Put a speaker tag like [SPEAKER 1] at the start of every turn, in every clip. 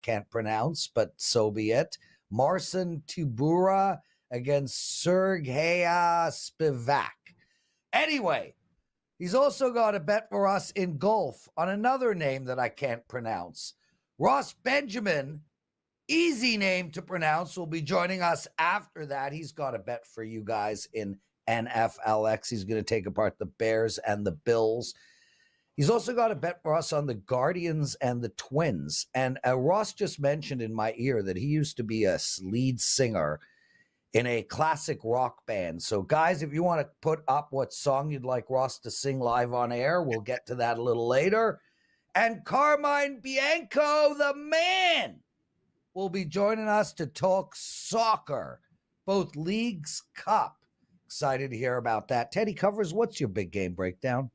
[SPEAKER 1] can't pronounce, but so be it. Marcin Tybura against Sergei Spivac. Anyway, he's also got a bet for us in golf on another name that I can't pronounce. Ross Benjamin, easy name to pronounce, will be joining us after that. He's got a bet for you guys in NFLx. He's going to take apart the Bears and the Bills. He's also got a bet for us on the Guardians and the Twins. And Ross just mentioned in my ear that he used to be a lead singer in a classic rock band. So, guys, if you want to put up what song you'd like Ross to sing live on air, we'll get to that a little later. And Carmine Bianco, the man, will be joining us to talk soccer, both Leagues Cup. Excited to hear about that. Teddy Covers, what's your big game breakdown?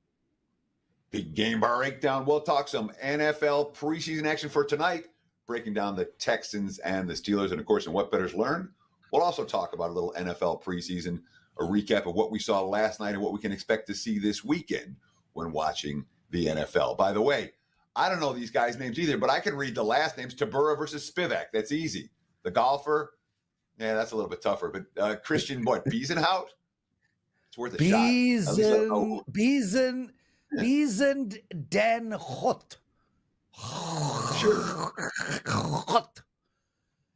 [SPEAKER 2] Big game breakdown. We'll talk some NFL preseason action for tonight, breaking down the Texans and the Steelers, and, of course, in What Bettors Learn. We'll also talk about a little NFL preseason, a recap of what we saw last night and what we can expect to see this weekend when watching the NFL. By the way, I don't know these guys' names either, but I can read the last names. Tybura versus Spivac. That's easy. The golfer, yeah, that's a little bit tougher. But Christian, Biesenhout? It's worth a shot.
[SPEAKER 1] Biesen den Hot.
[SPEAKER 2] Sure.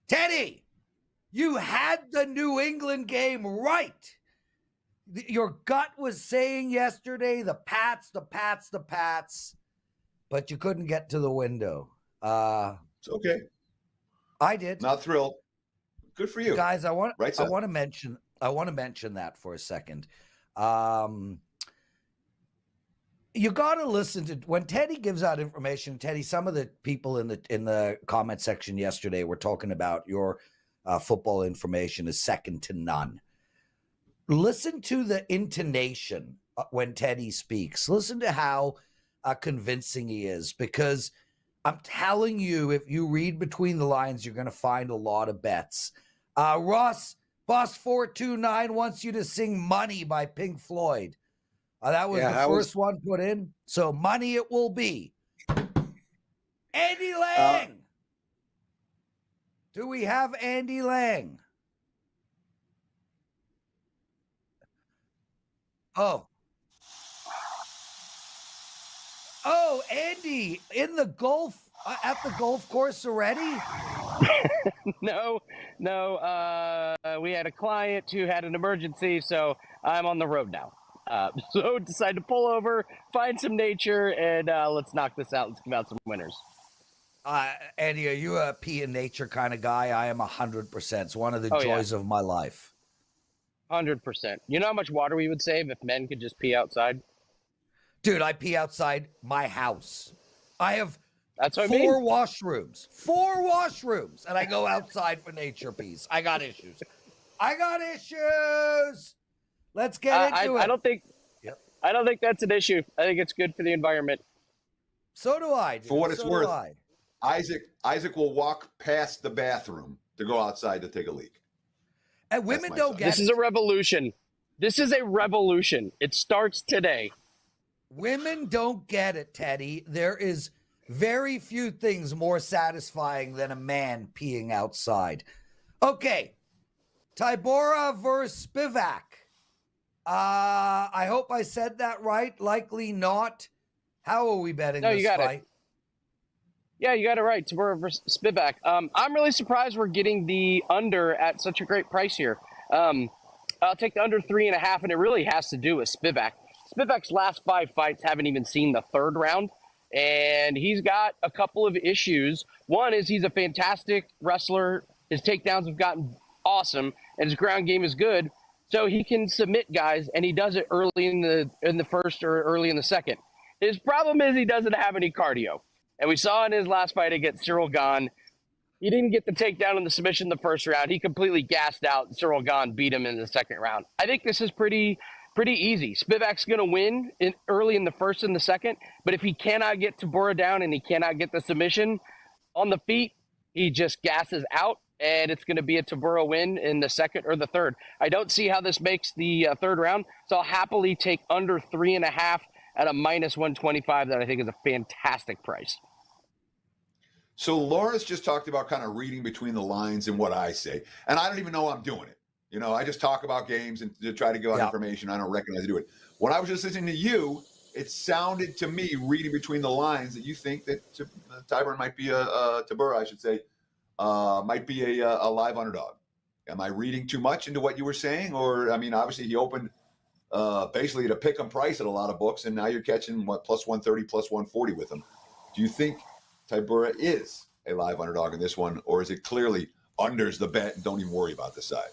[SPEAKER 1] Teddy, you had the New England game right. Your gut was saying yesterday, the Pats, but you couldn't get to the window.
[SPEAKER 2] It's okay.
[SPEAKER 1] I did.
[SPEAKER 2] Not thrilled. Good for you.
[SPEAKER 1] Guys, I want to mention that for a second. You got to listen to when Teddy gives out information. Teddy, some of the people in the comment section yesterday were talking about your football information is second to none. Listen to the intonation when Teddy speaks. Listen to how convincing he is, because I'm telling you, if you read between the lines, you're going to find a lot of bets. Ross, Boss 429 wants you to sing Money by Pink Floyd. That was the first one put in. So Money it will be. Andy Lang. Do we have Andy Lang? Oh, Andy, in the golf, at the golf course already?
[SPEAKER 3] No. We had a client who had an emergency, so I'm on the road now. So decided to pull over, find some nature, and let's knock this out. Let's give out some winners.
[SPEAKER 1] Andy, are you a pee in nature kind of guy? I am 100%. It's one of the joys of my life.
[SPEAKER 3] 100%. You know how much water we would save if men could just pee outside?
[SPEAKER 1] Dude, I pee outside my house. I have
[SPEAKER 3] four
[SPEAKER 1] washrooms, and I go outside for nature pees. I got issues. Let's get into it.
[SPEAKER 3] I don't think that's an issue. I think it's good for the environment.
[SPEAKER 1] So do I. Dude.
[SPEAKER 2] For what it's worth, Isaac will walk past the bathroom to go outside to take a leak.
[SPEAKER 1] And women don't get
[SPEAKER 3] This is a revolution. It starts today.
[SPEAKER 1] Women don't get it, Teddy. There is very few things more satisfying than a man peeing outside. Okay. Tybura versus Spivac. I hope I said that right. Likely not. How are we betting this fight?
[SPEAKER 3] Yeah, you got it right. Tybura versus Spivac. I'm really surprised we're getting the under at such a great price here. I'll take the under 3.5, and it really has to do with Spivac. Spivac's last 5 fights haven't even seen the third round, and he's got a couple of issues. One is he's a fantastic wrestler. His takedowns have gotten awesome, and his ground game is good. So he can submit guys, and he does it early in the first or early in the second. His problem is he doesn't have any cardio. And we saw in his last fight against Cyril Gahn, he didn't get the takedown and the submission in the first round. He completely gassed out. Cyril Gahn beat him in the second round. I think this is pretty easy. Spivac's going to win early in the first and the second, but if he cannot get Tybura down and he cannot get the submission on the feet, he just gasses out, and it's going to be a Tybura win in the second or the third. I don't see how this makes the third round, so I'll happily take under 3.5 at a -125 that I think is a fantastic price.
[SPEAKER 2] So Lawrence just talked about kind of reading between the lines and what I say. And I don't even know I'm doing it. You know, I just talk about games and to try to give out information. I don't recognize I do it. When I was just listening to you, it sounded to me, reading between the lines, that you think that Tybura might be Tybura, I should say, might be a live underdog. Am I reading too much into what you were saying? Or, I mean, obviously he opened basically at a pick 'em price at a lot of books, and now you're catching what, plus 130, plus 140 with him. Do you think Tybura is a live underdog in this one, or is it clearly unders the bet and don't even worry about the side?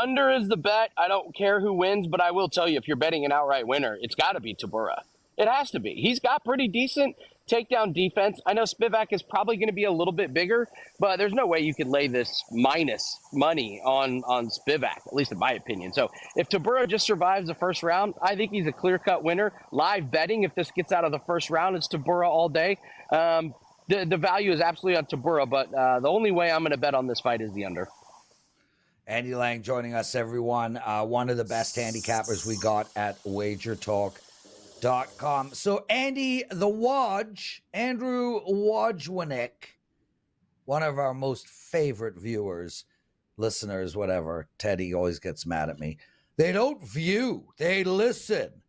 [SPEAKER 3] Under is the bet. I don't care who wins, but I will tell you, if you're betting an outright winner, it's got to be Tybura. It has to be. He's got pretty decent takedown defense. I know Spivac is probably going to be a little bit bigger, but there's no way you could lay this minus money on Spivac, at least in my opinion. So if Tybura just survives the first round, I think he's a clear-cut winner. Live betting, if this gets out of the first round, it's Tybura all day. The value is absolutely on Tybura, but the only way I'm going to bet on this fight is the under.
[SPEAKER 1] Andy Lang joining us, everyone. One of the best handicappers we got at WagerTalk.com. So Andy, Andrew Wojcicki, one of our most favorite viewers, listeners, whatever. Teddy always gets mad at me. They don't view, they listen.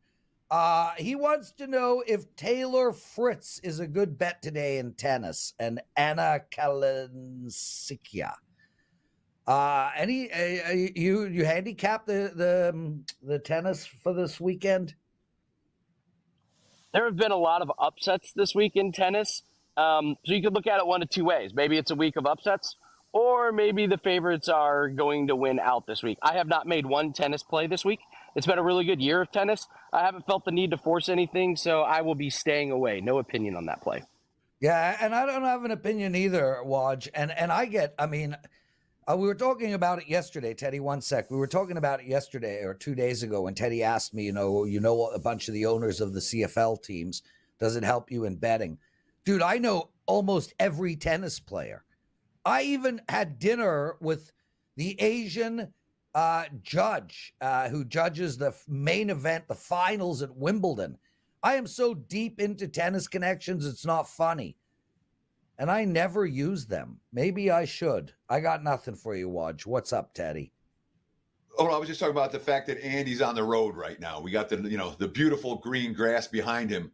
[SPEAKER 1] He wants to know if Taylor Fritz is a good bet today in tennis, and Anna Kalinskiya. You handicap the tennis for this weekend?
[SPEAKER 3] There have been a lot of upsets this week in tennis. So you could look at it one of two ways. Maybe it's a week of upsets, or maybe the favorites are going to win out this week. I have not made one tennis play this week. It's been a really good year of tennis. I haven't felt the need to force anything, so I will be staying away. No opinion on that play.
[SPEAKER 1] Yeah, and I don't have an opinion either, Waj. We were talking about it yesterday, Teddy. One sec. We were talking about it yesterday or 2 days ago when Teddy asked me, you know a bunch of the owners of the CFL teams. Does it help you in betting? Dude, I know almost every tennis player. I even had dinner with the Asian judge who judges the main event, the finals at Wimbledon. I am so deep into tennis connections, it's not funny. And I never use them. Maybe I should. I got nothing for you, Waj. What's up, Teddy?
[SPEAKER 2] Oh, I was just talking about the fact that Andy's on the road right now. We got the beautiful green grass behind him.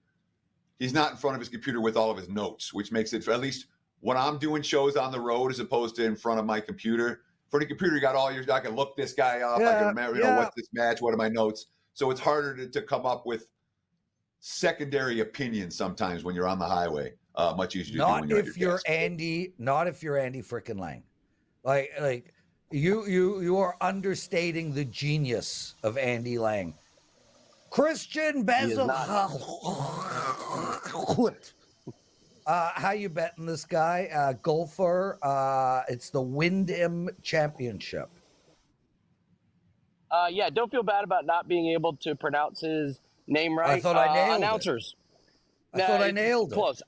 [SPEAKER 2] He's not in front of his computer with all of his notes, which makes it, at least when I'm doing shows on the road as opposed to in front of my computer. For the computer, you got all I can look this guy up. I can remember, what's this match? What are my notes? So it's harder to come up with secondary opinions sometimes when you're on the highway. Much easier to do when you're Andy.
[SPEAKER 1] Not if you're Andy freaking Lang. Like you are understating the genius of Andy Lang. Christian Bezel. How you betting this guy? Golfer. It's the Wyndham Championship.
[SPEAKER 3] Don't feel bad about not being able to pronounce his name right.
[SPEAKER 1] I thought I nailed
[SPEAKER 3] announcers.
[SPEAKER 1] it. I thought I nailed it.
[SPEAKER 3] Close.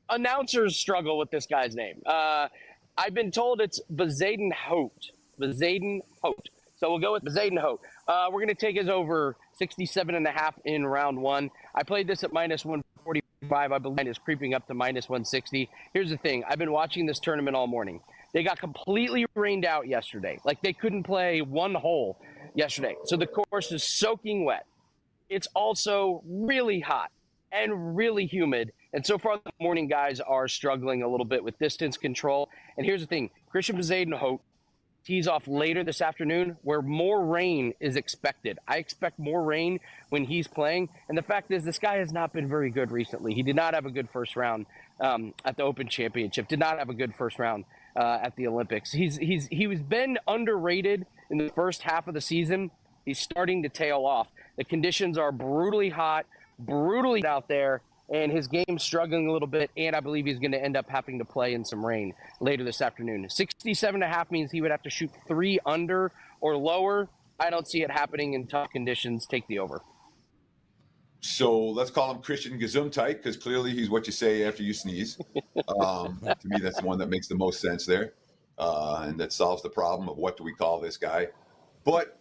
[SPEAKER 3] Announcers struggle with this guy's name. I've been told it's Bezaden Hout. So we'll go with Bezaden Hout. We're going to take his over 67.5 in round one. I played this at minus 145. I believe it's creeping up to minus 160. Here's the thing. I've been watching this tournament all morning. They got completely rained out yesterday. Like they couldn't play one hole yesterday. So the course is soaking wet. It's also really hot and really humid. And so far, the morning guys are struggling a little bit with distance control. And here's the thing. Christian Bezaden Hout tees off later this afternoon where more rain is expected. I expect more rain when he's playing. And the fact is, this guy has not been very good recently. He did not have a good first round at the Open Championship, did not have a good first round at the Olympics. He was been underrated in the first half of the season. He's starting to tail off. The conditions are brutally hot, brutally out there, and his game's struggling a little bit, and I believe he's going to end up having to play in some rain later this afternoon. 67.5 means he would have to shoot 3 under or lower. I don't see it happening in tough conditions. Take the over.
[SPEAKER 2] So let's call him Christian Gesundheit, because clearly he's what you say after you sneeze. To me, that's the one that makes the most sense there, and that solves the problem of what do we call this guy. But,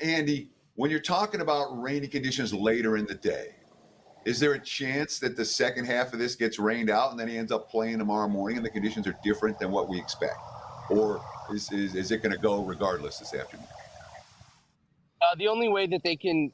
[SPEAKER 2] Andy, when you're talking about rainy conditions later in the day, Is there a chance that the second half of this gets rained out and then he ends up playing tomorrow morning and the conditions are different than what we expect? Or is it going to go regardless this afternoon?
[SPEAKER 3] The only way that they can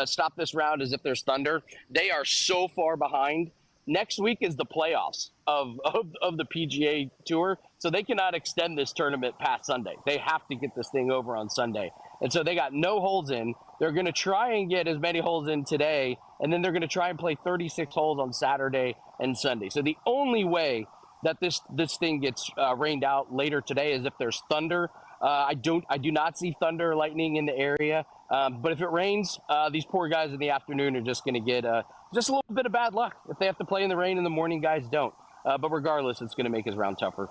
[SPEAKER 3] stop this round is if there's thunder. They are so far behind. Next week is the playoffs of the PGA Tour, so they cannot extend this tournament past Sunday. They have to get this thing over on Sunday. And so they got no holes in. They're going to try and get as many holes in today, and then they're going to try and play 36 holes on Saturday and Sunday. So the only way that this thing gets rained out later today is if there's thunder. I do not see thunder or lightning in the area. But if it rains, these poor guys in the afternoon are just going to get just a little bit of bad luck. If they have to play in the rain in the morning, guys don't. But regardless, it's going to make his round tougher.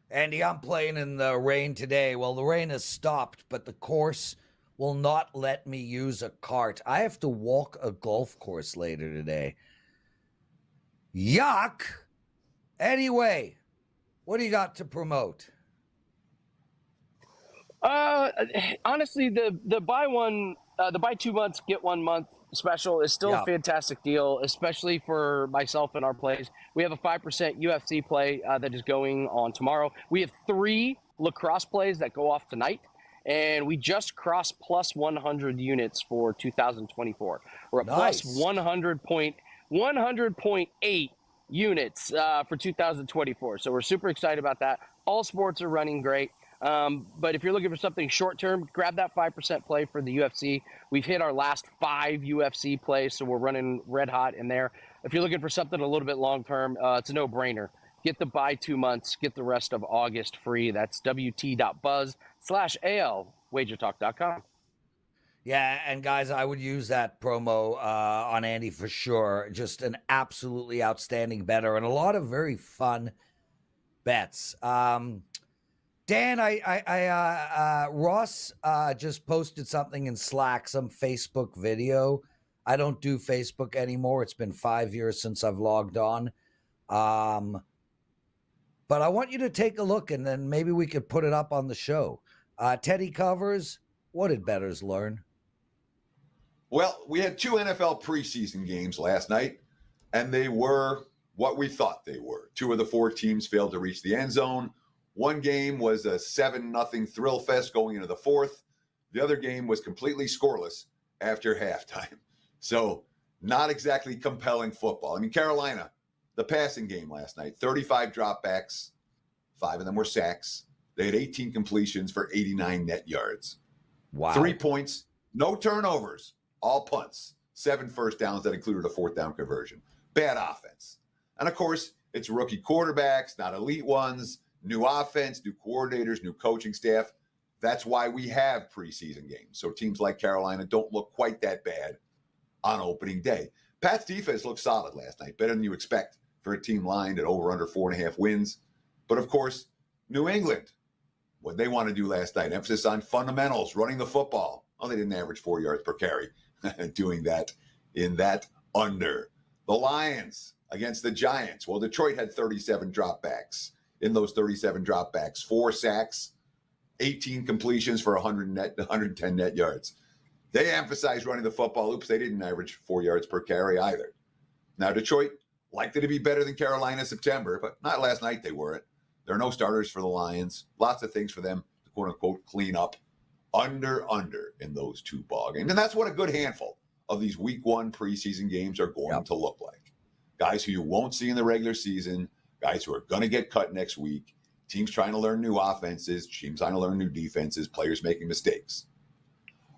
[SPEAKER 1] Andy, I'm playing in the rain today. Well, the rain has stopped, but the course will not let me use a cart. I have to walk a golf course later today. Yuck! Anyway, what do you got to promote?
[SPEAKER 3] Honestly, the buy 2 months, get 1 month special is still a fantastic deal, especially for myself and our plays. We have a 5% UFC play that is going on tomorrow. We have 3 lacrosse plays that go off tonight, and we just crossed plus 100 units for 2024. We're at plus 100.8 units for 2024. So we're super excited about that. All sports are running great. But if you're looking for something short term, grab that 5% play for the UFC. We've hit our last 5 UFC plays, so we're running red hot in there. If you're looking for something a little bit long term, it's a no brainer. Get the buy 2 months, get the rest of August free. That's wt.buzz/AL, wagertalk.com.
[SPEAKER 1] Yeah, and guys, I would use that promo on Andy for sure. Just an absolutely outstanding bettor and a lot of very fun bets. Dan, Ross just posted something in Slack, some Facebook video. I don't do Facebook anymore. It's been 5 years since I've logged on. But I want you to take a look, and then maybe we could put it up on the show. Teddy covers, what did bettors learn?
[SPEAKER 2] Well, we had 2 NFL preseason games last night, and they were what we thought they were. 2 of the 4 teams failed to reach the end zone. One game was a 7-0 thrill fest going into the 4th. The other game was completely scoreless after halftime. So not exactly compelling football. I mean, Carolina, the passing game last night, 35 dropbacks, 5 of them were sacks. They had 18 completions for 89 net yards.
[SPEAKER 1] Wow.
[SPEAKER 2] 3 points, no turnovers, all punts, 7 first downs that included a 4th down conversion. Bad offense. And of course, it's rookie quarterbacks, not elite ones. New offense, new coordinators, new coaching staff. That's why we have preseason games. So teams like Carolina don't look quite that bad on opening day. Pat's defense looked solid last night, better than you expect for a team lined at over under 4.5 wins. But of course, New England, what they want to do last night, emphasis on fundamentals, running the football. Oh, they didn't average 4 yards per carry doing that in that under. The Lions against the Giants. Well, Detroit had 37 dropbacks. In those 37 dropbacks, 4 sacks, 18 completions for 110 net yards. They emphasized running the football. Oops, they didn't average 4 yards per carry either. Now, Detroit likely to be better than Carolina in September, but not last night they weren't. There are no starters for the Lions. Lots of things for them to, quote-unquote, clean up. Under in those 2 ball games. And that's what a good handful of these week 1 preseason games are going to look like. Guys who you won't see in the regular season, guys who are going to get cut next week, teams trying to learn new offenses, teams trying to learn new defenses, players making mistakes.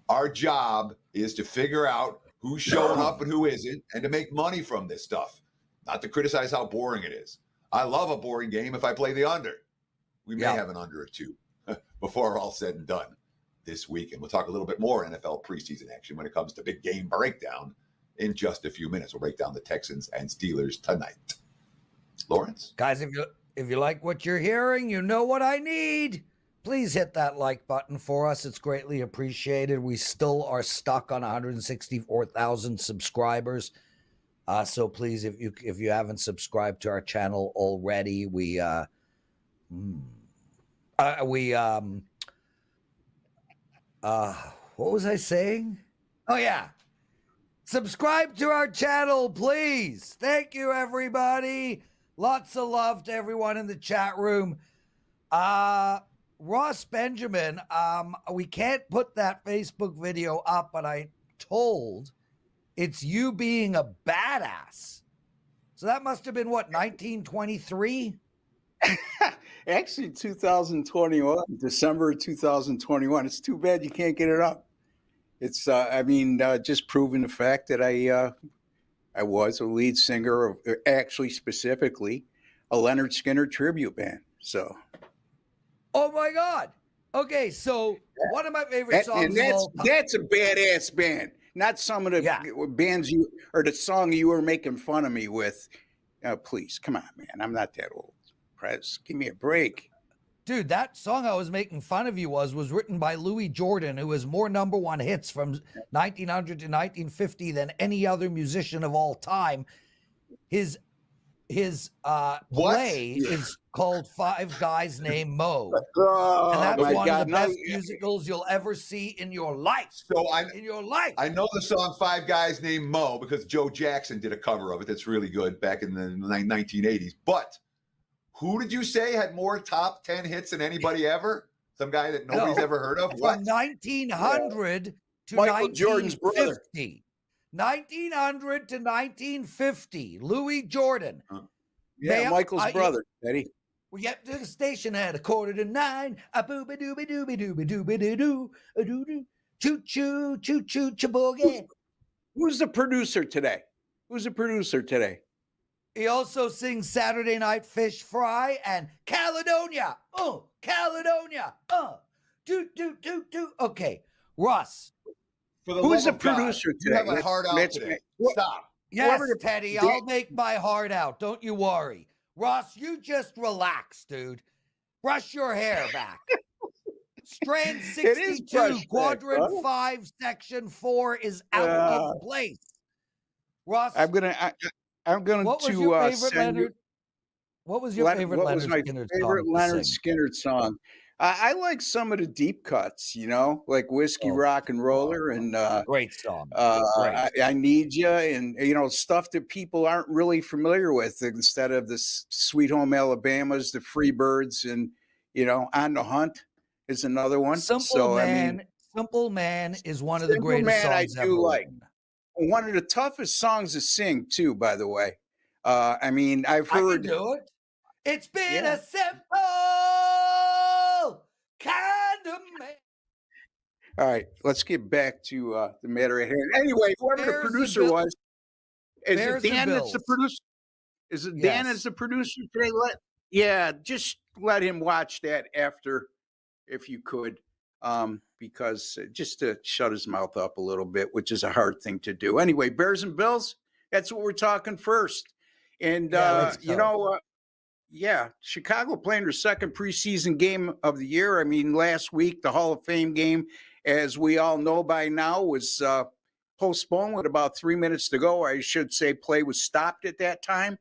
[SPEAKER 2] Our job is to figure out who's showing up and who isn't, and to make money from this stuff, not to criticize how boring it is. I love a boring game if I play the under. We may have an under or 2 before all said and done this week. And we'll talk a little bit more NFL preseason action when it comes to big game breakdown in just a few minutes. We'll break down the Texans and Steelers tonight. Lawrence?
[SPEAKER 1] Guys, if you like what you're hearing, you know what I need. Please hit that like button for us. It's greatly appreciated. We still are stuck on 164,000 subscribers. So please, if you haven't subscribed to our channel already, what was I saying? Oh yeah. Subscribe to our channel, please. Thank you, everybody. Lots of love to everyone in the chat room. Ross Benjamin, we can't put that Facebook video up, but I told it's you being a badass. So that must have been what, 1923?
[SPEAKER 4] Actually, 2021, December 2021. It's too bad you can't get it up. It's, just proving the fact that I was a lead singer of, actually specifically, a Leonard Skinner tribute band. So.
[SPEAKER 1] Oh my God. Okay, so one of my favorite songs of all time.
[SPEAKER 4] That's a badass band. Not some of the bands or the song you were making fun of me with. Please, come on, man. I'm not that old. Prez, give me a break.
[SPEAKER 1] Dude, that song I was making fun of you was written by Louis Jordan, who has more number one hits from 1900 to 1950 than any other musician of all time. His play is called Five Guys Named Mo.
[SPEAKER 4] Oh,
[SPEAKER 1] and that's one of the best musicals you'll ever see in your life.
[SPEAKER 2] In your life. I know the song Five Guys Named Mo because Joe Jackson did a cover of it that's really good back in the 1980s. But who did you say had more top 10 hits than anybody ever? Some guy that nobody's ever heard of?
[SPEAKER 1] What? From 1900 to
[SPEAKER 4] Michael Jordan's brother.
[SPEAKER 1] 1900 to 1950, Louis Jordan.
[SPEAKER 4] Yeah, Michael's brother, Teddy.
[SPEAKER 1] We get to the station at 8:45. A booby dooby dooby dooby dooby doo doo doo. Choo choo choo choo chiboogie.
[SPEAKER 4] Who's the producer today?
[SPEAKER 1] He also sings Saturday Night Fish Fry and Caledonia. Caledonia. Do do do do. Okay, Russ.
[SPEAKER 4] Who's the producer today?
[SPEAKER 2] You have a heart out today. Stop.
[SPEAKER 1] Yes, Teddy, I'll make my heart out. Don't you worry. Ross, you just relax, dude. Brush your hair back. Strand 62, quadrant 5, section 4 is out of place. Ross,
[SPEAKER 4] I'm gonna
[SPEAKER 1] what was your favorite Leonard? What was your favorite Leonard Skinner song?
[SPEAKER 4] Favorite Leonard Skinner song. I like some of the deep cuts, like Whiskey Rock and Roller and
[SPEAKER 1] great song.
[SPEAKER 4] I Need Ya, and stuff that people aren't really familiar with. Instead of the Sweet Home Alabamas, the Freebirds, and On the Hunt is another one.
[SPEAKER 1] Simple Man is one of the greatest songs ever.
[SPEAKER 4] Like one of the toughest songs to sing too. By the way, I've heard.
[SPEAKER 1] I can do it. It's been a simple kind of man.
[SPEAKER 4] All right, let's get back to the matter at hand. Anyway, whoever the producer was, is it Dan that's the producer? Is it Dan as the producer today? Just let him watch that after, if you could, because just to shut his mouth up a little bit, which is a hard thing to do. Anyway, Bears and Bills, that's what we're talking first. And, Chicago playing their second preseason game of the year. Last week, the Hall of Fame game, as we all know by now, was postponed with about 3 minutes to go. I should say play was stopped at that time.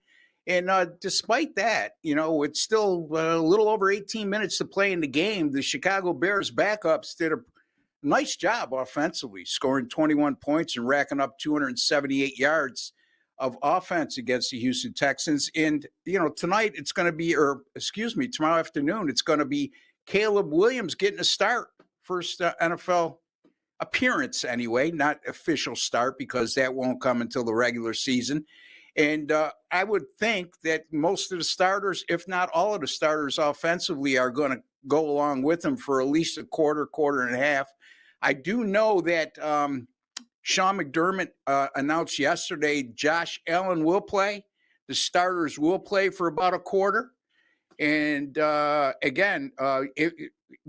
[SPEAKER 4] And despite that, it's still a little over 18 minutes to play in the game. The Chicago Bears backups did a nice job offensively, scoring 21 points and racking up 278 yards of offense against the Houston Texans. And, tonight it's going to be, tomorrow afternoon, it's going to be Caleb Williams getting a start. First NFL appearance anyway, not official start because that won't come until the regular season. And I would think that most of the starters, if not all of the starters offensively, are going to go along with him for at least a quarter and a half. I do know that Sean McDermott announced yesterday Josh Allen will play. The starters will play for about a quarter. And again,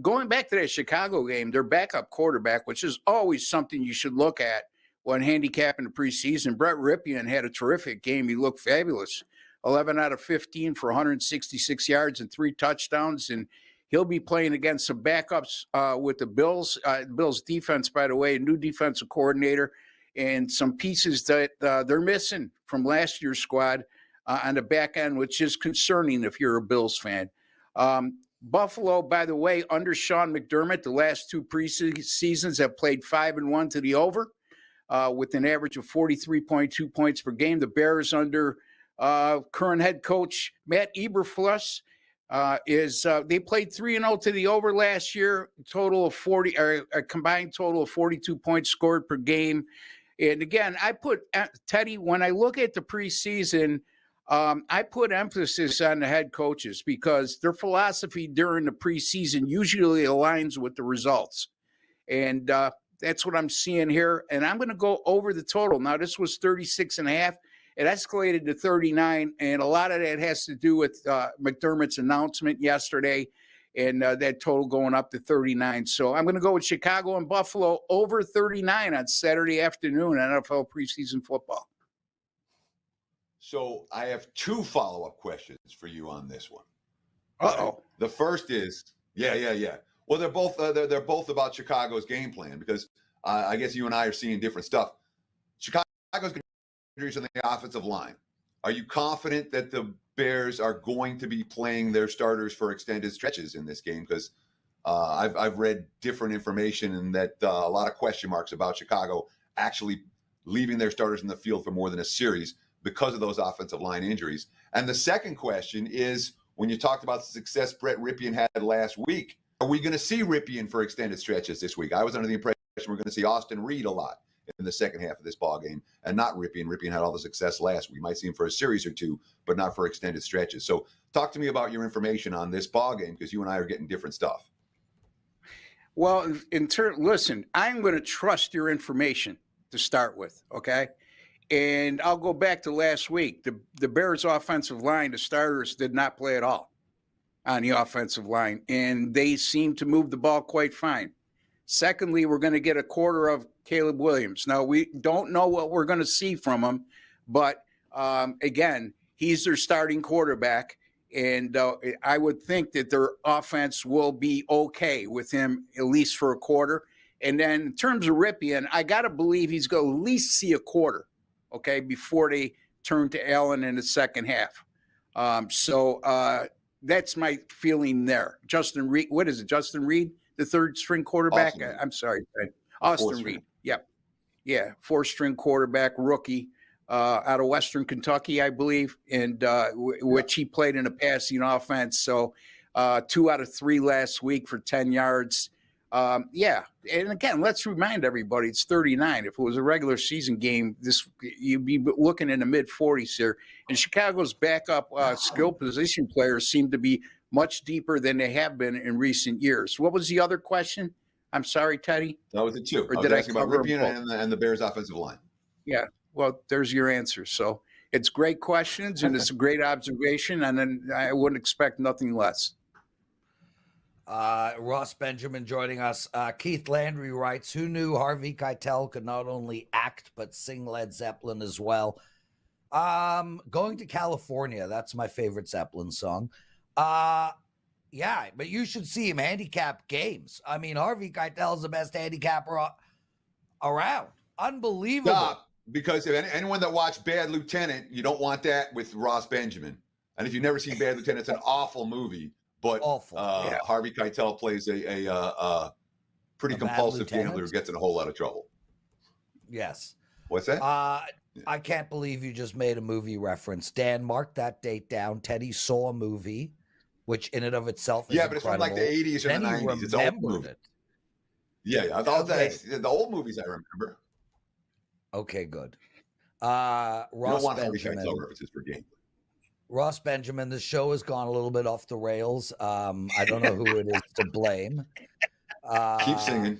[SPEAKER 4] going back to that Chicago game, their backup quarterback, which is always something you should look at when handicapping the preseason, Brett Ripien had a terrific game. He looked fabulous. 11 out of 15 for 166 yards and 3 touchdowns. And he'll be playing against some backups with the Bills. Bills defense, by the way, a new defensive coordinator, and some pieces that they're missing from last year's squad on the back end, which is concerning if you're a Bills fan. Buffalo, by the way, under Sean McDermott, the last 2 preseasons have played 5-1 to the over. with an average of 43.2 points per game. The Bears under current head coach Matt Eberflus they played 3-0 to the over last year, total of 40, or a combined total of 42 points scored per game. And again, I put Teddy, when I look at the preseason, I put emphasis on the head coaches because their philosophy during the preseason usually aligns with the results. And that's what I'm seeing here. And I'm going to go over the total. Now, this was 36.5. It escalated to 39, and a lot of that has to do with McDermott's announcement yesterday, and that total going up to 39. So I'm going to go with Chicago and Buffalo over 39 on Saturday afternoon, NFL preseason football.
[SPEAKER 2] So I have two follow-up questions for you on this one.
[SPEAKER 4] Uh-oh.
[SPEAKER 2] The first is, yeah. Well, they're both about Chicago's game plan because I guess you and I are seeing different stuff. Chicago's going injuries on the offensive line. Are you confident that the Bears are going to be playing their starters for extended stretches in this game? Because I've read different information and that a lot of question marks about Chicago actually leaving their starters in the field for more than a series because of those offensive line injuries. And the second question is, when you talked about the success Brett Rypien had last week, are we going to see Rypien for extended stretches this week? I was under the impression we're going to see Austin Reed a lot in the second half of this ball game, and not Rypien. Rypien had all the success last week. We might see him for a series or two, but not for extended stretches. So talk to me about your information on this ball game, because you and I are getting different stuff.
[SPEAKER 4] Well, listen, I'm going to trust your information to start with, okay? And I'll go back to last week. The Bears' offensive line, the starters did not play at all on the offensive line, and they seemed to move the ball quite fine. Secondly, we're going to get a quarter of Caleb Williams. Now, we don't know what we're going to see from him, but again, he's their starting quarterback, and I would think that their offense will be okay with him at least for a quarter. And then in terms of Rypien, I got to believe he's going to at least see a quarter, okay, before they turn to Allen in the second half. That's my feeling there. Justin Reed, what is it, Justin Reed? The third string quarterback. I'm sorry, Austin Reed. Yep. Yeah. Fourth string quarterback, rookie out of Western Kentucky, I believe, and which he played in a passing offense. So 2 out of 3 last week for 10 yards. Yeah. And again, let's remind everybody it's 39. If it was a regular season game, you'd be looking in the mid 40s here. And Chicago's backup skill position players seem to be much deeper than they have been in recent years. What was the other question? I'm sorry, Teddy.
[SPEAKER 2] That was it too.
[SPEAKER 4] Or
[SPEAKER 2] I was asking about Rypien and the Bears offensive line.
[SPEAKER 4] Yeah. Well, there's your answer. So it's great questions and it's a great observation. And then I wouldn't expect nothing less.
[SPEAKER 1] Ross Benjamin joining us. Keith Landry writes, who knew Harvey Keitel could not only act but sing Led Zeppelin as well? Going to California. That's my favorite Zeppelin song. Yeah, but you should see him handicap games. I mean, Harvey Keitel is the best handicapper around. Unbelievable.
[SPEAKER 2] Stop, because if anyone that watched Bad Lieutenant, you don't want that with Ross Benjamin. And if you've never seen Bad Lieutenant, it's an awful movie. But
[SPEAKER 1] awful.
[SPEAKER 2] Harvey Keitel plays a pretty compulsive gambler who gets in a whole lot of trouble.
[SPEAKER 1] Yes.
[SPEAKER 2] What's that?
[SPEAKER 1] I can't believe you just made a movie reference. Dan, mark that date down. Teddy saw a movie, which in and of itself is
[SPEAKER 2] but it's from like the 80s or the 90s. It's an old movie. Yeah, the old movies I remember.
[SPEAKER 1] Okay, good.
[SPEAKER 2] Ross Benjamin. References for game.
[SPEAKER 1] Ross Benjamin, the show has gone a little bit off the rails. I don't know who it is to blame.
[SPEAKER 2] Keep singing.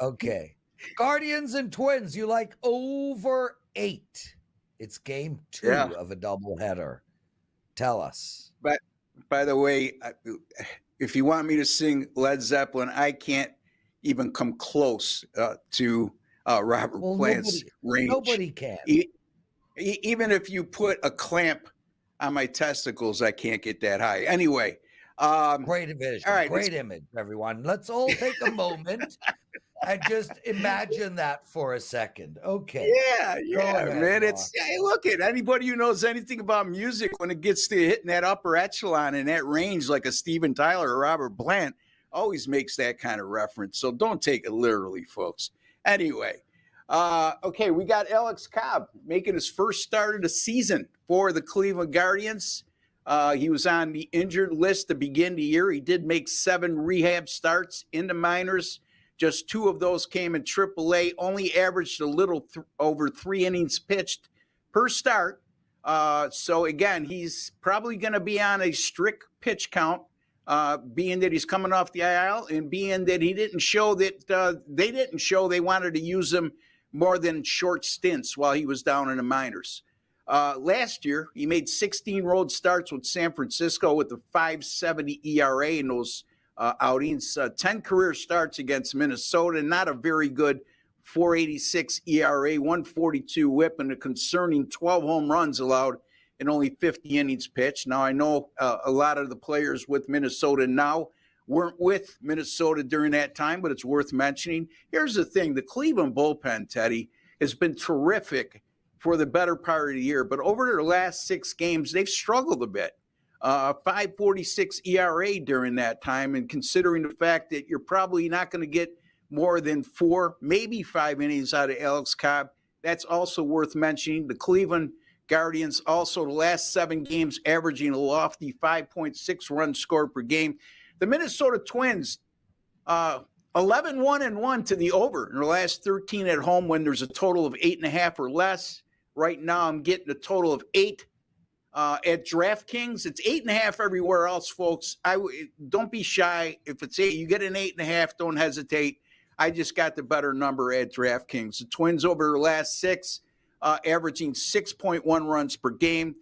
[SPEAKER 1] Okay. Guardians and Twins, you like over 8. It's game 2 of a doubleheader. Tell us.
[SPEAKER 4] But by the way, if you want me to sing Led Zeppelin, I can't even come close to Robert Plant's range.
[SPEAKER 1] Nobody can.
[SPEAKER 4] Even if you put a clamp on my testicles, I can't get that high. Anyway.
[SPEAKER 1] Great vision.
[SPEAKER 4] All right,
[SPEAKER 1] great image, everyone. Let's all take a moment and just imagine that for a second. Okay.
[SPEAKER 4] Yeah, ahead, man. Look at anybody who knows anything about music when it gets to hitting that upper echelon in that range, like a Steven Tyler or Robert Plant, always makes that kind of reference. So don't take it literally, folks. Anyway, okay, we got Alex Cobb making his first start of the season for the Cleveland Guardians. He was on the injured list to begin the year. He did make 7 rehab starts in the minors. Just 2 of those came in AAA, only averaged a little over 3 innings pitched per start. So, again, he's probably going to be on a strict pitch count, being that he's coming off the IL and being that he didn't show that they didn't show they wanted to use him more than short stints while he was down in the minors. Last year, he made 16 road starts with San Francisco with a 5.70 ERA in those outings, 10 career starts against Minnesota, not a very good 4.86 ERA, 1.42 whip, and a concerning 12 home runs allowed in only 50 innings pitched. Now, I know a lot of the players with Minnesota now weren't with Minnesota during that time, but it's worth mentioning. Here's the thing. The Cleveland bullpen, Teddy, has been terrific for the better part of the year, but over their last 6 games, they've struggled a bit. 5.46 ERA during that time, and considering the fact that you're probably not going to get more than 4, maybe 5 innings out of Alex Cobb, that's also worth mentioning. The Cleveland Guardians also the last 7 games averaging a lofty 5.6 runs scored per game. The Minnesota Twins, 11-1-1 to the over in their last 13 at home when there's a total of 8.5 or less. Right now I'm getting a total of 8. At DraftKings, it's 8.5 everywhere else, folks. Don't be shy. If it's 8, you get an 8.5. Don't hesitate. I just got the better number at DraftKings. The Twins over their last 6, averaging 6.1 runs per game.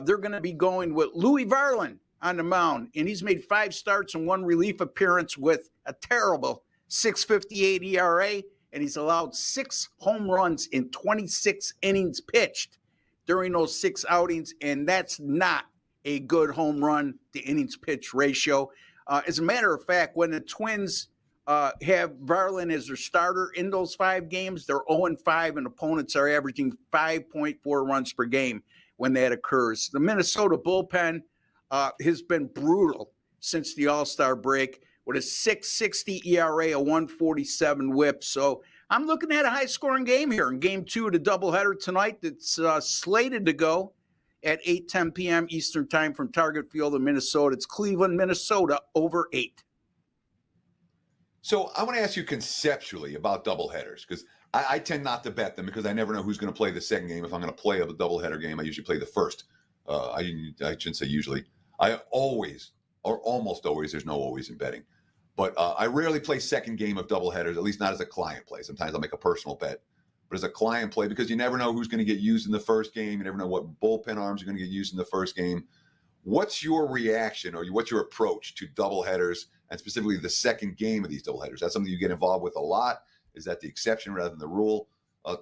[SPEAKER 4] They're going to be going with Louis Varland on the mound, and he's made 5 starts and 1 relief appearance with a terrible 6.58 ERA, and he's allowed 6 home runs in 26 innings pitched during those 6 outings, and that's not a good home run to innings pitch ratio. As a matter of fact, when the Twins have Varland as their starter in those 5 games, they're 0-5, and opponents are averaging 5.4 runs per game when that occurs. The Minnesota bullpen has been brutal since the All-Star break with a 6.60 ERA, a 1.47 whip. So I'm looking at a high-scoring game here in Game 2 of the doubleheader tonight that's slated to go at 8:10 p.m. Eastern Time from Target Field in Minnesota. It's Cleveland, Minnesota, over 8.
[SPEAKER 2] So I want to ask you conceptually about doubleheaders, because I tend not to bet them because I never know who's going to play the second game. If I'm going to play a doubleheader game, I usually play the first. I shouldn't say usually. I always, or almost always, there's no always in betting, but I rarely play second game of doubleheaders, at least not as a client play. Sometimes I'll make a personal bet, but as a client play, because you never know who's going to get used in the first game. You never know what bullpen arms are going to get used in the first game. What's your reaction, or what's your approach to doubleheaders, and specifically the second game of these doubleheaders? That's something you get involved with a lot. Is that the exception rather than the rule?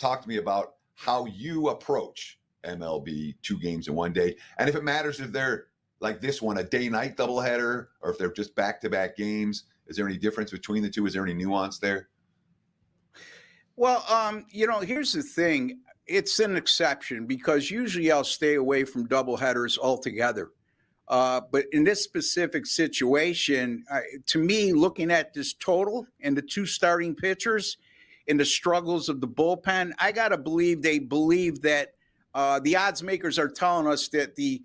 [SPEAKER 2] Talk to me about how you approach MLB 2 games in one day. And if it matters if they're like this one, a day-night doubleheader, or if they're just back-to-back games, is there any difference between the two? Is there any nuance there?
[SPEAKER 4] Well, here's the thing. It's an exception because usually I'll stay away from doubleheaders altogether. But in this specific situation, to me, looking at this total and the 2 starting pitchers and the struggles of the bullpen, I got to believe they believe that the odds makers are telling us that the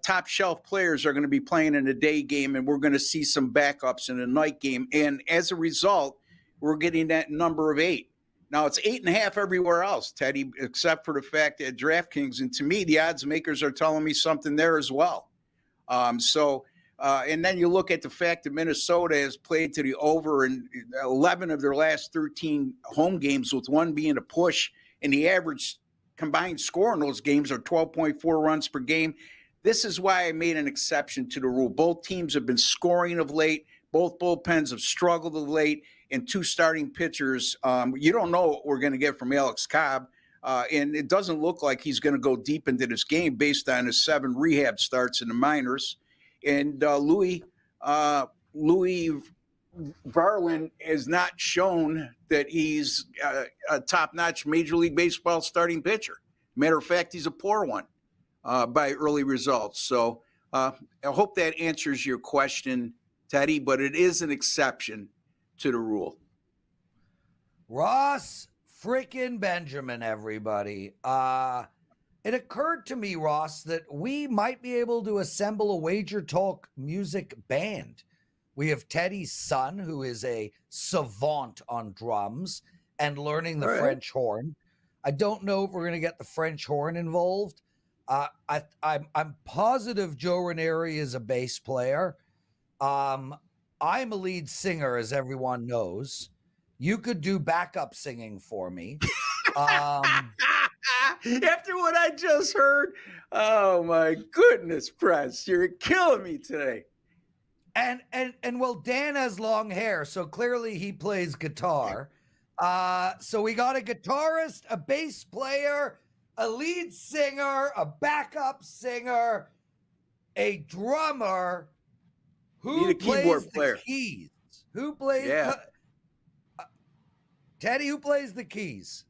[SPEAKER 4] top shelf players are going to be playing in a day game, and we're going to see some backups in a night game. And as a result, we're getting that number of 8. Now, it's 8.5 everywhere else, Teddy, except for the fact that DraftKings, and to me, the odds makers are telling me something there as well. And then you look at the fact that Minnesota has played to the over in 11 of their last 13 home games, with 1 being a push, and the average combined score in those games are 12.4 runs per game. This is why I made an exception to the rule. Both teams have been scoring of late. Both bullpens have struggled of late, and 2 starting pitchers. You don't know what we're going to get from Alex Cobb. And it doesn't look like he's going to go deep into this game based on his 7 rehab starts in the minors. And Louis Varland has not shown that he's a top-notch Major League Baseball starting pitcher. Matter of fact, he's a poor one by early results. So I hope that answers your question, Teddy, but it is an exception to the rule.
[SPEAKER 1] Ross freaking Benjamin, everybody. It occurred to me, Ross, that we might be able to assemble a Wager Talk music band. We have Teddy's son, who is a savant on drums and learning the French horn. I don't know if we're going to get the French horn involved. I'm positive Joe Ranieri is a bass player. I'm a lead singer, as everyone knows. You could do backup singing for me.
[SPEAKER 4] After what I just heard, oh my goodness, Prez, you're killing me today.
[SPEAKER 1] And well, Dan has long hair, so clearly he plays guitar. So we got a guitarist, a bass player, a lead singer, a backup singer, a drummer. Who
[SPEAKER 4] Need a keyboard
[SPEAKER 1] plays
[SPEAKER 4] player.
[SPEAKER 1] the keys? Who plays?
[SPEAKER 4] Yeah.
[SPEAKER 1] Teddy, who plays the keys?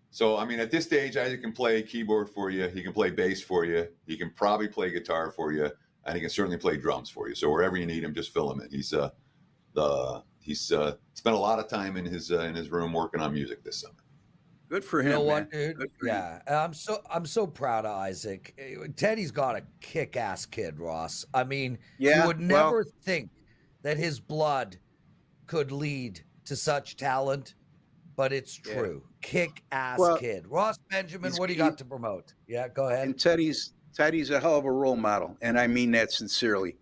[SPEAKER 2] So, I mean, at this stage, Isaac can play keyboard for you. He can play bass for you. He can probably play guitar for you, and he can certainly play drums for you. So wherever you need him, just fill him in. He's spent a lot of time in his room working on music this summer.
[SPEAKER 4] Good for him.
[SPEAKER 1] You know what,
[SPEAKER 4] man.
[SPEAKER 1] dude? Yeah, I'm so proud of Isaac. Teddy's got a kick-ass kid, Ross. I mean, you would never think that his blood could lead to such talent, but it's true. Yeah. Kick-ass kid. Ross Benjamin, what do you got to promote? Yeah, go ahead.
[SPEAKER 4] And Teddy's a hell of a role model, and I mean that sincerely.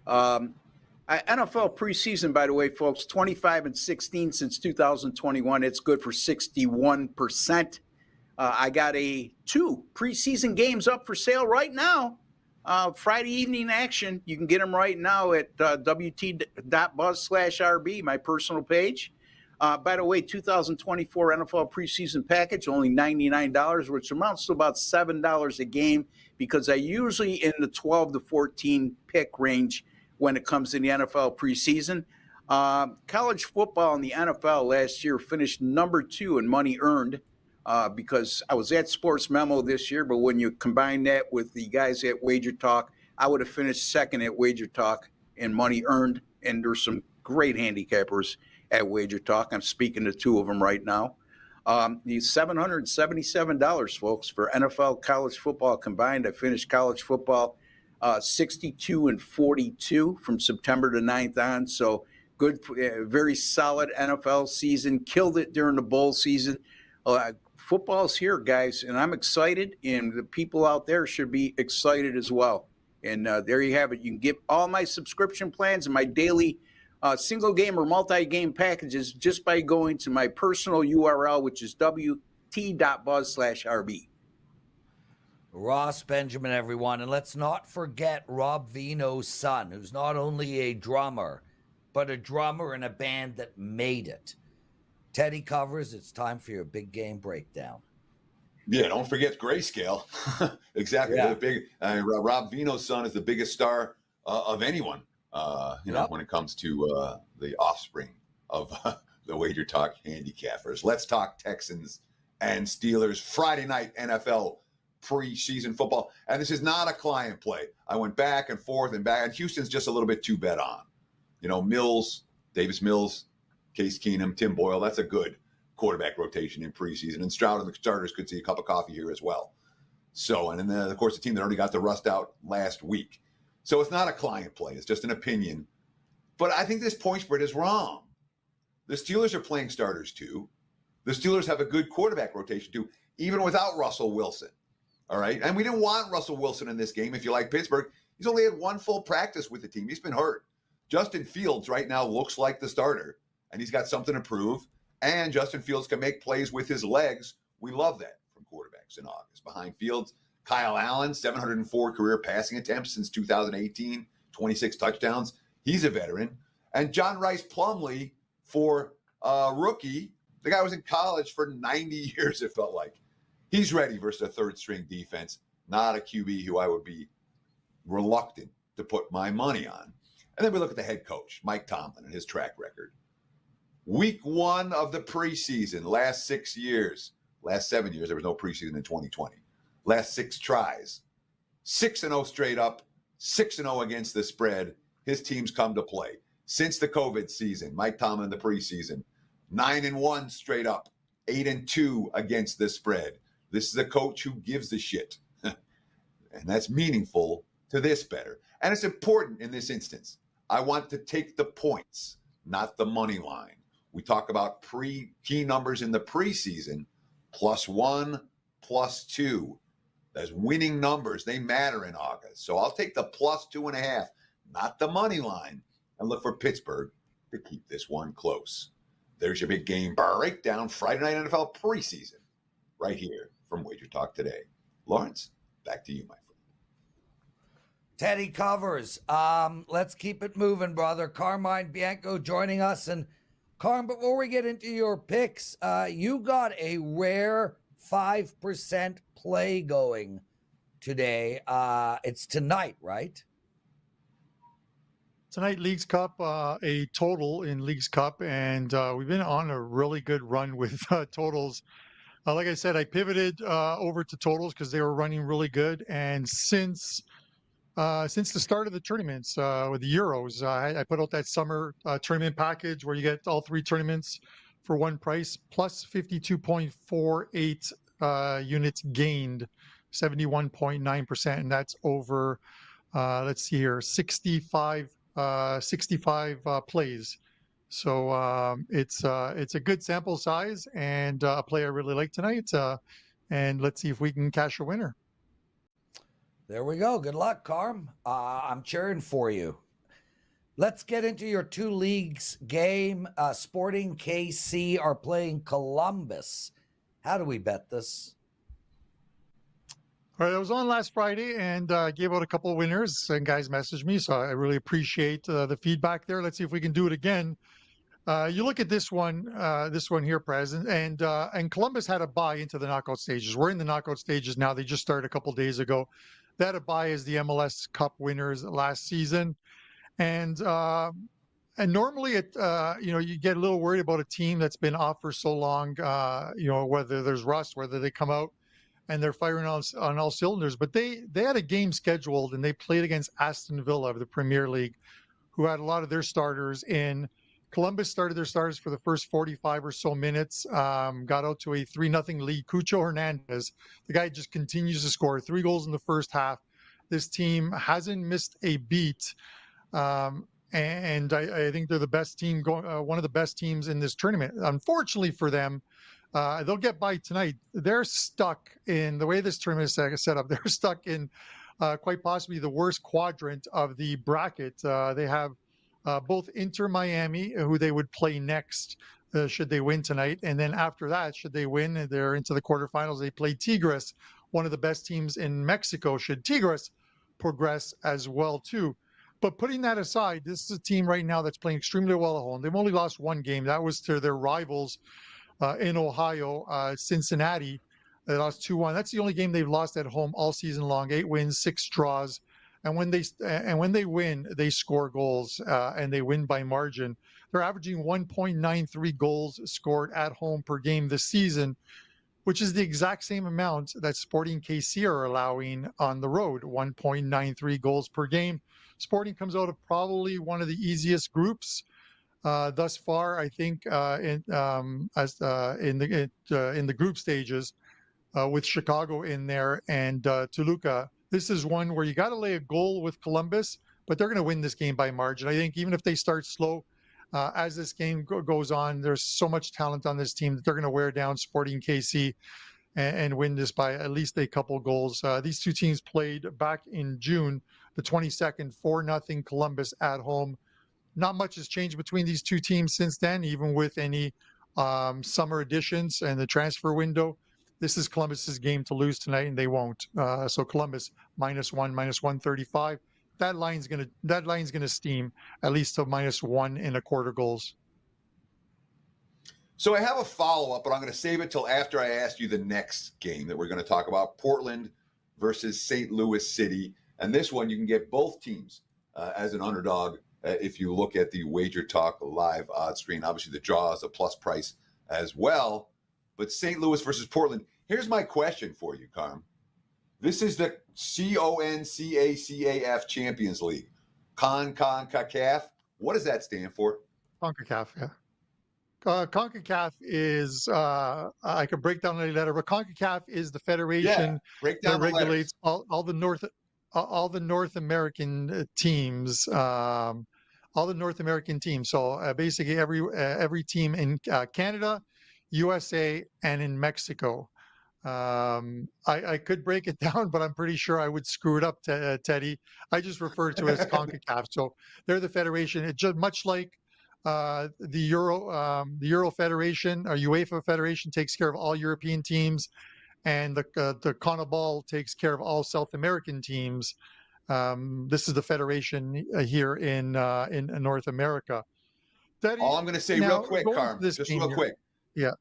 [SPEAKER 4] NFL preseason, by the way, folks, 25-16 since 2021. It's good for 61%. I got 2 preseason games up for sale right now. Friday evening action. You can get them right now at wt.buzz/RB, my personal page. By the way, 2024 NFL preseason package, only $99, which amounts to about $7 a game, because I usually in the 12 to 14 pick range when it comes to the NFL preseason. College football in the NFL last year finished number 2 in money earned, because I was at Sports Memo this year, but when you combine that with the guys at WagerTalk, I would have finished second at WagerTalk in money earned, and there's some great handicappers at WagerTalk. I'm speaking to 2 of them right now. The $777, folks, for NFL college football combined. I finished college football 62-42 from September to 9th on. So good, very solid NFL season. Killed it during the bowl season. Football's here, guys, and I'm excited, and the people out there should be excited as well. And there you have it. You can get all my subscription plans and my daily single game or multi-game packages just by going to my personal URL, which is wt.buzz/RB.
[SPEAKER 1] Ross Benjamin, everyone. And let's not forget Rob Vino's son, who's not only a drummer, but a drummer in a band that made it. Teddy Covers, it's time for your big game breakdown.
[SPEAKER 2] Yeah, don't forget Grayscale. Exactly.
[SPEAKER 1] Yeah.
[SPEAKER 2] Rob Vino's son is the biggest star of anyone, when it comes to the offspring of the WagerTalk handicappers. Let's talk Texans and Steelers Friday night NFL preseason football. And this is not a client play. I went back and forth and back, and Houston's just a little bit too bet on. Mills, Davis Mills, Case Keenum, Tim Boyle, that's a good quarterback rotation in preseason. And Stroud and the starters could see a cup of coffee here as well. So, and then, of course, the team that already got the rust out last week. So it's not a client play. It's just an opinion. But I think this point spread is wrong. The Steelers are playing starters too. The Steelers have a good quarterback rotation too, even without Russell Wilson. All right. And we didn't want Russell Wilson in this game. If you like Pittsburgh, he's only had 1 full practice with the team. He's been hurt. Justin Fields right now looks like the starter, and he's got something to prove. And Justin Fields can make plays with his legs. We love that from quarterbacks in August. Behind Fields, Kyle Allen, 704 career passing attempts since 2018, 26 touchdowns. He's a veteran. And John Rice Plumlee, for a rookie, the guy was in college for 90 years, it felt like. He's ready versus a third-string defense, not a QB who I would be reluctant to put my money on. And then we look at the head coach, Mike Tomlin, and his track record. Week 1 of the preseason, last 7 years, there was no preseason in 2020. Last 6 tries, 6-0 straight up, 6-0 against the spread. His teams come to play. Since the COVID season, Mike Tomlin in the preseason, 9-1 straight up, 8-2 against the spread. This is a coach who gives a shit. And that's meaningful to this bettor. And it's important in this instance. I want to take the points, not the money line. We talk about key numbers in the preseason, +1, +2. Those winning numbers, they matter in August. So I'll take the +2.5, not the money line, and look for Pittsburgh to keep this one close. There's your big game breakdown, Friday night NFL preseason, right here from WagerTalk Today. Lawrence, back to you, my friend.
[SPEAKER 1] Teddy covers. Let's keep it moving, brother. Carmine Bianco joining us. And Carm, before we get into your picks, you got a rare 5% play going today. It's tonight, right?
[SPEAKER 5] Tonight, Leagues Cup, a total in Leagues Cup, and we've been on a really good run with totals. Like I said, I pivoted over to totals because they were running really good, and since the start of the tournaments with the Euros, I put out that summer tournament package where you get all 3 tournaments for one price, plus 52.48 units gained, 71.9%, and that's over, let's see here, 65 plays. So it's a good sample size and a play I really like tonight. And let's see if we can cash a winner.
[SPEAKER 1] There we go. Good luck, Carm. I'm cheering for you. Let's get into your 2 leagues game. Sporting KC are playing Columbus. How do we bet this?
[SPEAKER 5] All right, I was on last Friday and gave out a couple of winners, and guys messaged me, so I really appreciate the feedback there. Let's see if we can do it again. You look at this one here, Prez, and Columbus had a bye into the knockout stages. We're in the knockout stages now. They just started a couple of days ago. They had a bye as the MLS Cup winners last season, and normally you get a little worried about a team that's been off for so long. Whether there's rust, whether they come out and they're firing on all cylinders. But they had a game scheduled, and they played against Aston Villa of the Premier League, who had a lot of their starters in. Columbus started their starters for the first 45 or so minutes, got out to a 3-0 lead. Cucho Hernandez, the guy just continues to score 3 goals in the first half. This team hasn't missed a beat, and I think they're the best team, one of the best teams in this tournament. Unfortunately for them, they'll get by tonight. They're stuck in the way this tournament is set up. They're stuck in quite possibly the worst quadrant of the bracket. They have both Inter Miami, who they would play next should they win tonight. And then after that, should they win, they're into the quarterfinals. They play Tigres, one of the best teams in Mexico, should Tigres progress as well, too. But putting that aside, this is a team right now that's playing extremely well at home. They've only lost 1 game. That was to their rivals in Ohio, Cincinnati. They lost 2-1. That's the only game they've lost at home all season long. 8 wins, 6 draws. And when they win, they score goals and they win by margin. They're averaging 1.93 goals scored at home per game this season, which is the exact same amount that Sporting KC are allowing on the road, 1.93 goals per game. Sporting comes out of probably one of the easiest groups thus far, I think, in the group stages, with Chicago in there and Toluca. This is one where you got to lay a goal with Columbus, but they're going to win this game by margin. I think even if they start slow, as this game goes on, there's so much talent on this team that they're going to wear down Sporting KC and win this by at least a couple goals. These 2 teams played back in June, the 22nd, 4-0 Columbus at home. Not much has changed between these 2 teams since then, even with any summer additions and the transfer window. This is Columbus's game to lose tonight, and they won't. So Columbus -1, -135. That line's gonna steam at least to -1.25 goals.
[SPEAKER 2] So I have a follow-up, but I'm going to save it till after I ask you the next game that we're going to talk about, Portland versus St. Louis City. And this one, you can get both teams as an underdog if you look at the WagerTalk live odds screen. Obviously, the draw is a plus price as well. But St. Louis versus Portland. Here's my question for you, Carm. This is the CONCACAF Champions League. CONCACAF. What does that stand for?
[SPEAKER 5] CONCACAF, yeah. CONCACAF is, I could break down the letter, but CONCACAF is the
[SPEAKER 2] Yeah,
[SPEAKER 5] federation
[SPEAKER 2] break
[SPEAKER 5] that
[SPEAKER 2] down the letters.
[SPEAKER 5] regulates all the North American teams, all the North American teams. So basically, every team in Canada, USA, and in Mexico. I could break it down, but I'm pretty sure I would screw it up, Teddy. I just refer to it as CONCACAF. So they're the federation. It's just much like the Euro Federation or UEFA Federation takes care of all European teams, and the CONMEBOL takes care of all South American teams. This is the federation here in North America. Teddy,
[SPEAKER 2] All I'm going to say
[SPEAKER 5] now,
[SPEAKER 2] real quick,
[SPEAKER 5] going
[SPEAKER 2] Carm,
[SPEAKER 5] to this
[SPEAKER 2] just
[SPEAKER 5] game
[SPEAKER 2] real
[SPEAKER 5] here-
[SPEAKER 2] quick.
[SPEAKER 5] Yeah.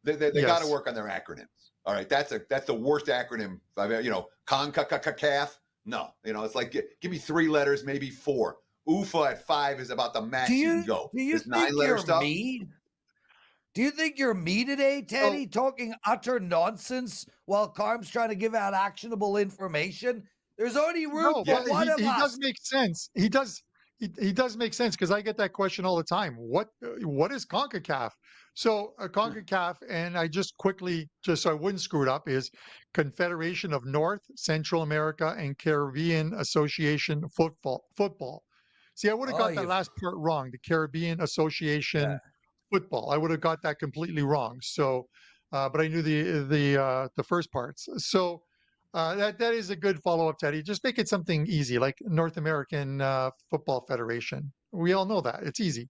[SPEAKER 2] They got to
[SPEAKER 5] Yes.
[SPEAKER 2] work on their acronyms. All right, that's the worst acronym I've ever, CONCACAF. No, it's like give me 3 letters, maybe 4. UFA at 5 is about the max you can go.
[SPEAKER 1] Do you
[SPEAKER 2] This
[SPEAKER 1] think
[SPEAKER 2] 9-letter
[SPEAKER 1] you're
[SPEAKER 2] stuff.
[SPEAKER 1] me? Do you think you're me today, Teddy, talking utter nonsense while Carm's trying to give out actionable information? There's only room
[SPEAKER 5] No,
[SPEAKER 1] for
[SPEAKER 5] but
[SPEAKER 1] one of
[SPEAKER 5] he
[SPEAKER 1] us.
[SPEAKER 5] does make sense. He does make sense because I get that question all the time. What is CONCACAF? So CONCACAF, and I just quickly, just so I wouldn't screw it up, is Confederation of North, Central America, and Caribbean Association Football. See, I would have got that last part wrong. The Caribbean Association Football. I would have got that completely wrong. So, but I knew the first parts. So. That is a good follow-up, Teddy. Just make it something easy, like North American Football Federation. We all know that. It's easy.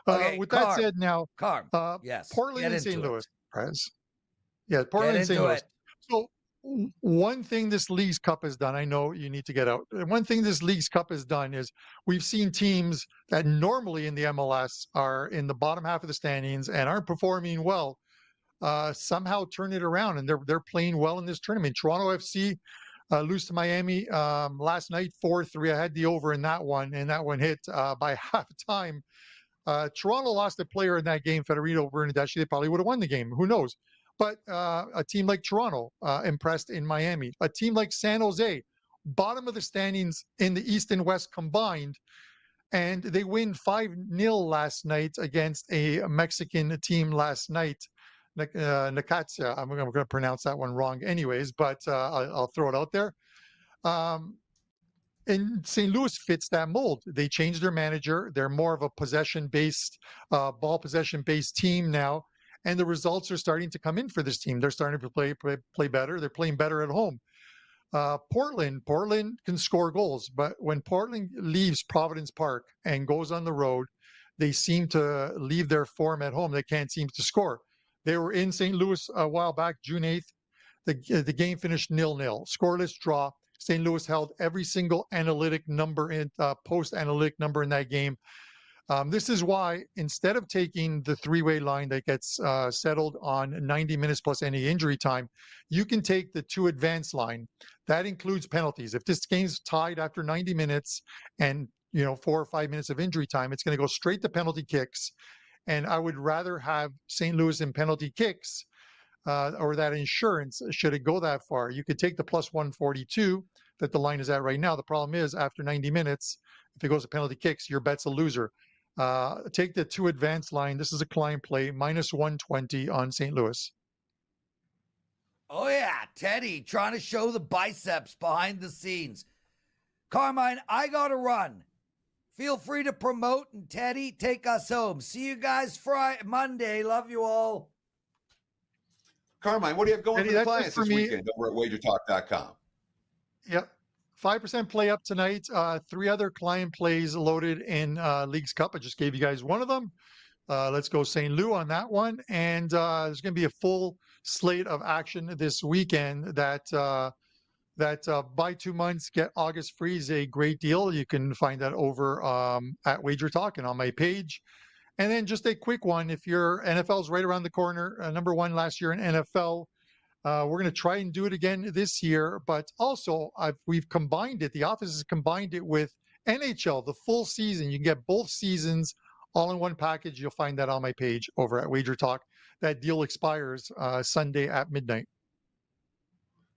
[SPEAKER 1] Okay,
[SPEAKER 5] With
[SPEAKER 1] Carm,
[SPEAKER 5] that said, now,
[SPEAKER 1] Carm, yes,
[SPEAKER 5] Portland
[SPEAKER 1] get
[SPEAKER 5] and St.
[SPEAKER 1] into
[SPEAKER 5] Louis,
[SPEAKER 1] it.
[SPEAKER 5] Prez. Yeah, Portland and St.
[SPEAKER 1] into
[SPEAKER 5] Louis.
[SPEAKER 1] it.
[SPEAKER 5] So one thing this League's Cup has done, I know you need to get out. One thing this League's Cup has done is we've seen teams that normally in the MLS are in the bottom half of the standings and aren't performing well somehow turn it around, and they're playing well in this tournament. Toronto FC lose to Miami last night 4-3. I had the over in that one, and that one hit by halftime. Toronto lost a player in that game, Federico Bernardeschi. They probably would have won the game. Who knows? But a team like Toronto impressed in Miami. A team like San Jose, bottom of the standings in the East and West combined, and they win 5-0 last night against a Mexican team last night. Necaxa. I'm going to pronounce that one wrong anyways, but I'll throw it out there. And St. Louis fits that mold. They changed their manager. They're more of a possession-based, ball possession-based team now, and the results are starting to come in for this team. They're starting to play better. They're playing better at home. Portland can score goals, but when Portland leaves Providence Park and goes on the road, they seem to leave their form at home. They can't seem to score. They were in St. Louis a while back, June 8th. The game finished 0-0, scoreless draw. St. Louis held every single analytic number in post-analytic number in that game. This is why instead of taking the 3-way line that gets settled on 90 minutes plus any injury time, you can take the 2 advance line. That includes penalties. If this game's tied after 90 minutes and 4 or 5 minutes of injury time, it's going to go straight to penalty kicks. And I would rather have St. Louis in penalty kicks or that insurance should it go that far. You could take the plus 142 that the line is at right now. The problem is after 90 minutes, if it goes to penalty kicks, your bet's a loser. Take the 2 advance line. This is a client play, minus 120 on St. Louis.
[SPEAKER 1] Oh, yeah, Teddy trying to show the biceps behind the scenes. Carmine, I got to run. Feel free to promote, and Teddy, take us home. See you guys Monday. Love you all.
[SPEAKER 2] Carmine, what do you have going
[SPEAKER 5] Teddy,
[SPEAKER 2] for the
[SPEAKER 5] that's it
[SPEAKER 2] clients
[SPEAKER 5] for
[SPEAKER 2] this
[SPEAKER 5] me.
[SPEAKER 2] weekend over at WagerTalk.com?
[SPEAKER 5] Yep. 5% play up tonight. 3 other client plays loaded in League's Cup. I just gave you guys one of them. Let's go St. Louis on that one. And there's going to be a full slate of action this weekend that buy 2 months, get August free is a great deal. You can find that over at WagerTalk and on my page. And then just a quick one. If your NFL's right around the corner, number 1 last year in NFL, we're going to try and do it again this year. But also, we've combined it. The office has combined it with NHL, the full season. You can get both seasons all in one package. You'll find that on my page over at WagerTalk. That deal expires Sunday at midnight.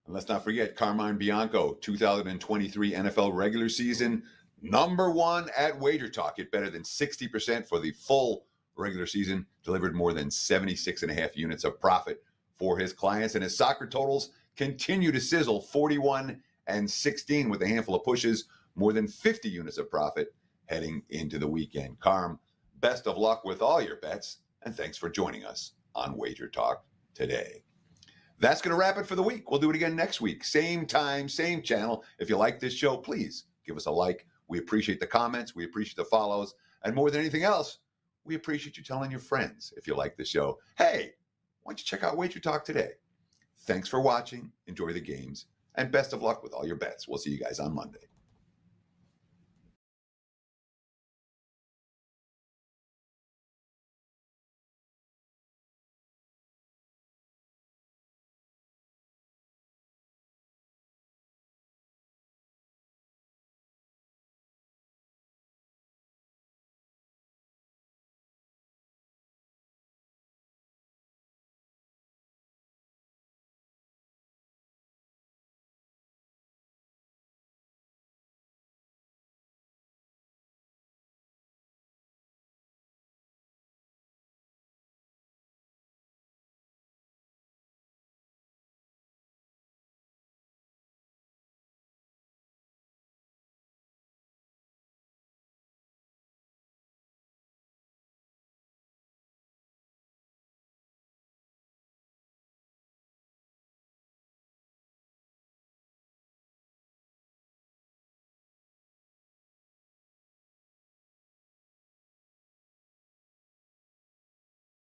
[SPEAKER 2] And let's not forget Carmine Bianco, 2023 NFL regular season, number 1 at WagerTalk. Get better than 60% for the full regular season delivered more than 76.5 units of profit for his clients, and his soccer totals continue to sizzle, 41 and 16 with a handful of pushes, more than 50 units of profit heading into the weekend. Carm, best of luck with all your bets, and thanks for joining us on Wager Talk today. That's going to wrap it for the week. We'll do it again next week. Same time, same channel. If you like this show, please give us a like. We appreciate the comments. We appreciate the follows. And more than anything else, we appreciate you telling your friends if you like the show. Hey, why don't you check out Wager Talk today? Thanks for watching. Enjoy the games. And best of luck with all your bets. We'll see you guys on Monday.